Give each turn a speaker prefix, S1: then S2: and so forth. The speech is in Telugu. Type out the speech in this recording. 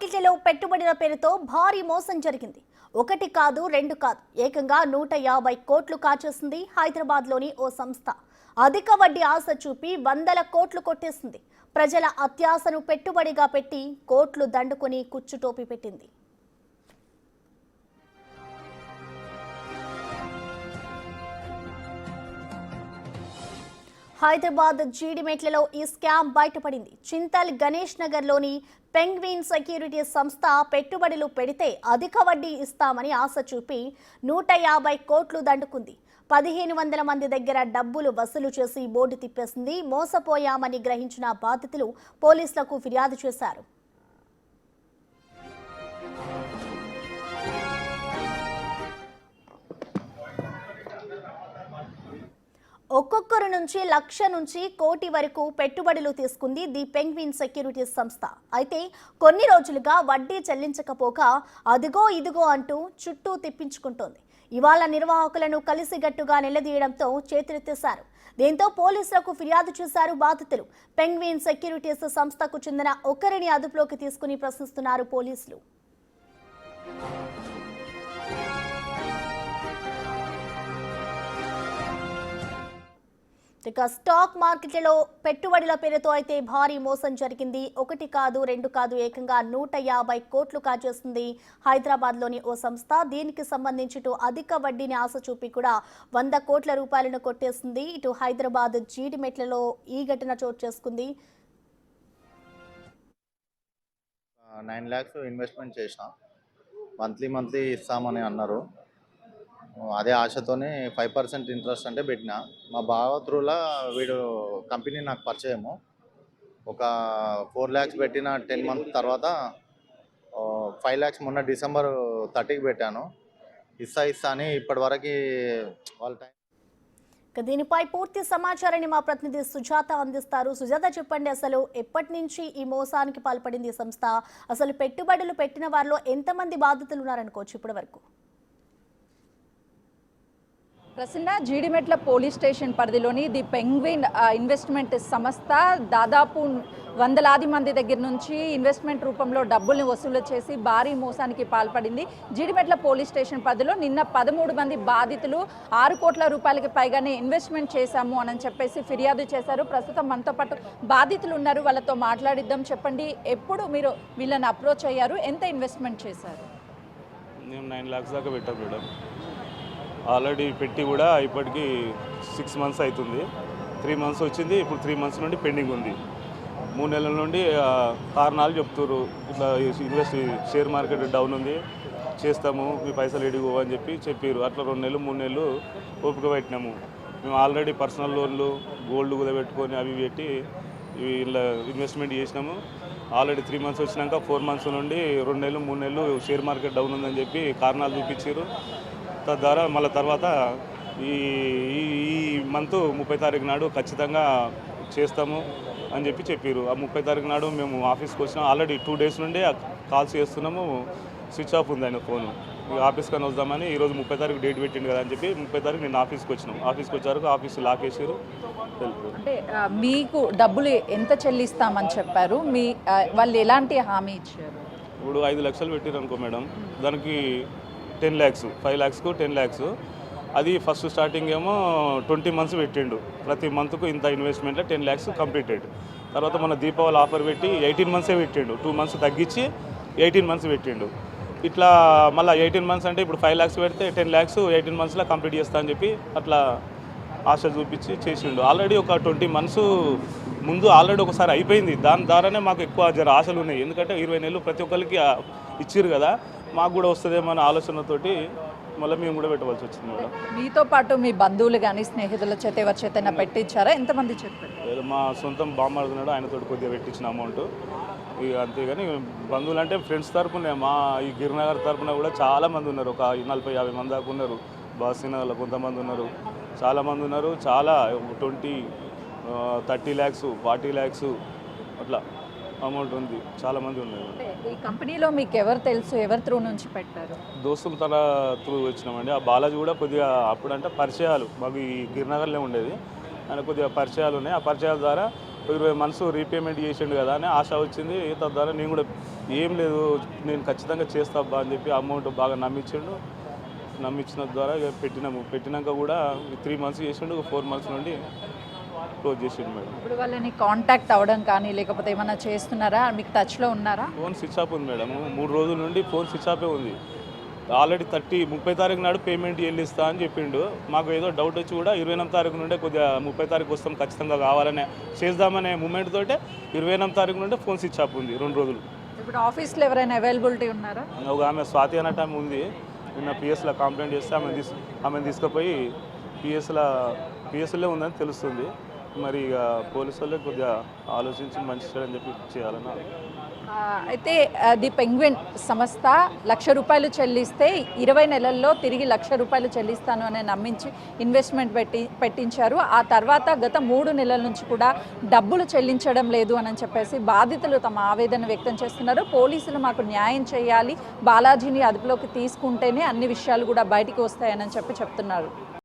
S1: మార్కెట్లలో పెట్టుబడుల పేరుతో భారీ మోసం జరిగింది. ఒకటి కాదు రెండు కాదు ఏకంగా 150 కోట్లు కాచేసింది హైదరాబాద్లోని ఓ సంస్థ. అధిక వడ్డీ ఆశ చూపి వందల కోట్లు కొట్టేసింది. ప్రజల అత్యాశను పెట్టుబడిగా పెట్టి కోట్లు దండుకొని కుచ్చుటోపి పెట్టింది. హైదరాబాద్ జీడిమెట్లలో ఈ స్కామ్ బయటపడింది. చింతల్ గణేష్ నగర్లోని పెంగ్విన్ సెక్యూరిటీస్ సంస్థ పెట్టుబడులు పెడితే అధిక వడ్డీ ఇస్తామని ఆశ చూపి 150 కోట్లు దండుకుంది. 1500 మంది దగ్గర డబ్బులు వసూలు చేసి బోర్డు తిప్పేసింది. మోసపోయామని గ్రహించిన బాధితులు పోలీసులకు ఫిర్యాదు చేశారు. ఒక్కొక్కరు నుంచి లక్ష నుంచి కోటి వరకు పెట్టుబడులు తీసుకుంది ది పెంగ్విన్ సెక్యూరిటీస్ సంస్థ. అయితే కొన్ని రోజులుగా వడ్డీ చెల్లించకపోగా అదిగో ఇదిగో అంటూ చుట్టూ తిప్పించుకుంటోంది. ఇవాళ నిర్వాహకులను కలిసిగట్టుగా నిలదీయడంతో చేతులెత్తేశారు. దీంతో పోలీసులకు ఫిర్యాదు చేశారు బాధితులు. పెంగ్విన్ సెక్యూరిటీస్ సంస్థకు చెందిన ఒకరిని అదుపులోకి తీసుకుని ప్రశ్నిస్తున్నారు పోలీసులు. ఇక స్టాక్ మార్కెట్లలో పెట్టుబడుల పేరుతో అయితే భారీ మోసం జరిగింది. ఒకటి కాదు రెండు కాదు ఏకంగా 150 కోట్లు కాజేస్తుంది హైదరాబాద్లోని ఓ సంస్థ. దీనికి సంబంధించి ఇటు అధిక వడ్డీని ఆశ చూపి కూడా 100 కోట్ల రూపాయలను కొట్టేసింది. ఇటు హైదరాబాద్ జీడిమెట్లలో ఈ ఘటన చోటు చేసుకుంది.
S2: 9 lakhs ఇన్వెస్ట్మెంట్ చేసిన మంత్లీ ఇస్తామని అన్నారు. అదే ఆశతోనే 5% ఇంట్రెస్ట్ అంటే పెట్టిన. మా బావ త్రూలా వీడు కంపెనీ నాకు పరిచయము. ఒక 4 lakhs పెట్టిన 10 months తర్వాత 5 lakhs మొన్న December 30కి పెట్టాను. ఇస్తా అని ఇప్పటివరకు వాళ్ళ టైం.
S1: దీనిపై పూర్తి సమాచారాన్ని మా ప్రతినిధి సుజాత అందిస్తారు. సుజాత, చెప్పండి, అసలు ఎప్పటి నుంచి ఈ మోసానికి పాల్పడింది ఈ సంస్థ? అసలు పెట్టుబడులు పెట్టిన వారిలో ఎంతమంది బాధితులు ఉన్నారనుకోవచ్చు ఇప్పటి వరకు?
S3: ప్రసన్న, జీడిమెట్ల పోలీస్ స్టేషన్ పరిధిలోని ది పెంగ్విన్ ఇన్వెస్ట్మెంట్ సంస్థ దాదాపు వందలాది మంది దగ్గర నుంచి ఇన్వెస్ట్మెంట్ రూపంలో డబ్బుల్ని వసూలు చేసి భారీ మోసానికి పాల్పడింది. జీడిమెట్ల పోలీస్ స్టేషన్ పరిధిలో నిన్న 13 మంది బాధితులు 6 కోట్ల రూపాయలకి పైగానే ఇన్వెస్ట్మెంట్ చేశాము అని చెప్పేసి ఫిర్యాదు చేశారు. ప్రస్తుతం మనతో పాటు బాధితులు ఉన్నారు, వాళ్ళతో మాట్లాడిద్దాం. చెప్పండి, ఎప్పుడు మీరు వీళ్ళని అప్రోచ్ అయ్యారు, ఎంత ఇన్వెస్ట్మెంట్ చేశారు?
S4: మేము 9 lakhs దాకా పెట్టాం మేడం. ఆల్రెడీ పెట్టి కూడా ఇప్పటికీ 6 months అవుతుంది. 3 months వచ్చింది, ఇప్పుడు 3 months నుండి పెండింగ్ ఉంది. 3 నెలల నుండి కారణాలు చెప్తున్నారు. ఇట్లా షేర్ మార్కెట్ డౌన్ ఉంది, చేస్తాము, మీ పైసలు ఎడిగో అని చెప్పారు. అట్లా 2 నెలలు 3 నెలలు ఓపిక పెట్టినాము. మేము ఆల్రెడీ పర్సనల్ లోన్లు గోల్డ్ కూడా పెట్టుకొని అవి పెట్టి ఇలా ఇన్వెస్ట్మెంట్ చేసినాము. ఆల్రెడీ 3 months వచ్చినాక 4 months నుండి 2 నెలలు 3 నెలలు షేర్ మార్కెట్ డౌన్ ఉందని చెప్పి కారణాలు చూపించారు. తద్వారా మళ్ళీ తర్వాత ఈ మంత్ 30 తారీఖు నాడు ఖచ్చితంగా చేస్తాము అని చెప్పారు. ఆ 30 తారీఖు నాడు మేము ఆఫీస్కి వచ్చినాం. ఆల్రెడీ 2 days నుండి కాల్స్ చేస్తున్నాము, స్విచ్ ఆఫ్ ఉంది ఆయన ఫోను. ఆఫీస్కి అని వద్దామని ఈరోజు 30 తారీఖు డేట్ పెట్టిండు కదా అని చెప్పి 30 తారీఖు నేను ఆఫీస్కి వచ్చినాం. ఆఫీస్కి వచ్చారు, ఆఫీస్ లాక్ వేసారు.
S3: అంటే మీకు డబ్బులు ఎంత చెల్లిస్తామని చెప్పారు, వాళ్ళు ఎలాంటి హామీ ఇచ్చారు?
S4: ఇప్పుడు 5 లక్షలు పెట్టారు అనుకో మేడం, దానికి 10 lakhs, 5 lakhsకు 10 lakhs. అది ఫస్ట్ స్టార్టింగ్ ఏమో 20 months పెట్టిండు. ప్రతి మంత్కు ఇంత ఇన్వెస్ట్మెంట్లో 10 lakhs కంప్లీటెడ్. తర్వాత మన దీపావళి ఆఫర్ పెట్టి 18 months పెట్టిండు. 2 months తగ్గించి 18 months పెట్టిండు. ఇట్లా మళ్ళీ 18 months అంటే ఇప్పుడు 5 lakhs పెడితే 10 lakhs 18 monthsలో కంప్లీట్ చేస్తా అని చెప్పి అట్లా ఆశ చూపించి చేసిండు. ఆల్రెడీ ఒక 20 months ముందు ఆల్రెడీ ఒకసారి అయిపోయింది. దాని ద్వారానే మాకు ఎక్కువ జర ఆశలు ఉన్నాయి. ఎందుకంటే 20 నెలలు ప్రతి ఒక్కరికి ఇచ్చిర్రు కదా, మాకు కూడా వస్తుందేమో అనే ఆలోచనతోటి మళ్ళీ మేము కూడా పెట్టవలసి వచ్చింది మేడం.
S3: మీతో పాటు మీ బంధువులు కానీ స్నేహితుల చేత ఎవరి చేతైనా పెట్టించారా? ఎంతమంది చెప్పారు?
S4: మా సొంతం బామ్మడుతున్నాడు, ఆయనతో కొద్దిగా పెట్టించిన అమౌంట్ ఇక అంతేగాని బంధువులు అంటే ఫ్రెండ్స్ తరపునే మా ఈ గిరినగర్ తరపున కూడా చాలామంది ఉన్నారు. ఒక 40-50 మంది దాకా ఉన్నారు. బాసినగర్లో కొంతమంది ఉన్నారు, చాలామంది ఉన్నారు. చాలా 20-30 lakhs 40 lakhs అట్లా అమౌంట్ ఉంది, చాలామంది ఉన్నారు.
S3: ఈ కంపెనీలో మీకు ఎవరు తెలుసు, ఎవరి త్రూ నుంచి పెట్టారు?
S4: దోస్తుల తర త్రూ వచ్చినామండి. ఆ బాలాజీ కూడా కొద్దిగా అప్పుడంటే పరిచయాలు, మాకు ఈ గిరినగర్లో ఉండేది, ఆయన కొద్దిగా పరిచయాలు ఉన్నాయి. ఆ పరిచయాల ద్వారా 20 మంత్స్ రీపేమెంట్ చేసిండు కదా అని ఆశ వచ్చింది. తద్వారా నేను కూడా ఏం లేదు నేను ఖచ్చితంగా చేస్తా అబ్బా అని చెప్పి అమౌంట్ బాగా నమ్మించిన ద్వారా ఇక పెట్టినాక కూడా 3 మంత్స్ చేసిండు, 4 మంత్స్ నుండి క్లోజ్ చేసిండు మేడం.
S3: ఇప్పుడు వాళ్ళని కాంటాక్ట్ అవ్వడం కానీ లేకపోతే ఏమైనా చేస్తున్నారా, మీకు టచ్లో ఉన్నారా?
S4: ఫోన్ స్విచ్ ఆఫ్ ఉంది మేడం. 3 రోజుల నుండి ఫోన్ స్విచ్ ఆఫే ఉంది. ఆల్రెడీ 30 తారీఖు నాడు పేమెంట్ చెల్లిస్తా అని చెప్పిండు. మాకు ఏదో డౌట్ వచ్చి కూడా 28 తారీఖు నుండే కొద్దిగా 30 తారీఖు వస్తాం ఖచ్చితంగా కావాలనే చేద్దామనే మూమెంట్ తోటే 28 తారీఖు నుండే ఫోన్ స్విచ్ ఆఫ్ ఉంది 2 రోజులు.
S3: ఇప్పుడు ఆఫీస్లో ఎవరైనా అవైలబిలిటీ ఉన్నారా?
S4: ఒక ఆమె స్వాతి అనే టైం ఉంది. నిన్న పిఎస్లో కంప్లైంట్ చేస్తే ఆమెను తీసుకుపోయి పిఎస్లో ఉందని తెలుస్తుంది. మరి ఇక పోలీసు వాళ్ళే కొద్దిగా ఆలోచించి మంచి చేయని చెప్పి చేయాలని.
S3: అయితే ది పెంగ్విన్ సంస్థ ₹1,00,000 చెల్లిస్తే 20 నెలల్లో తిరిగి ₹1,00,000 చెల్లిస్తాను అని నమ్మించి ఇన్వెస్ట్మెంట్ పెట్టించారు. ఆ తర్వాత గత 3 నెలల నుంచి కూడా డబ్బులు చెల్లించడం లేదు అని చెప్పేసి బాధితులు తమ ఆవేదన వ్యక్తం చేస్తున్నారు. పోలీసులు మాకు న్యాయం చేయాలి, బాలాజీని అదుపులోకి తీసుకుంటేనే అన్ని విషయాలు కూడా బయటికి వస్తాయని చెప్తున్నారు.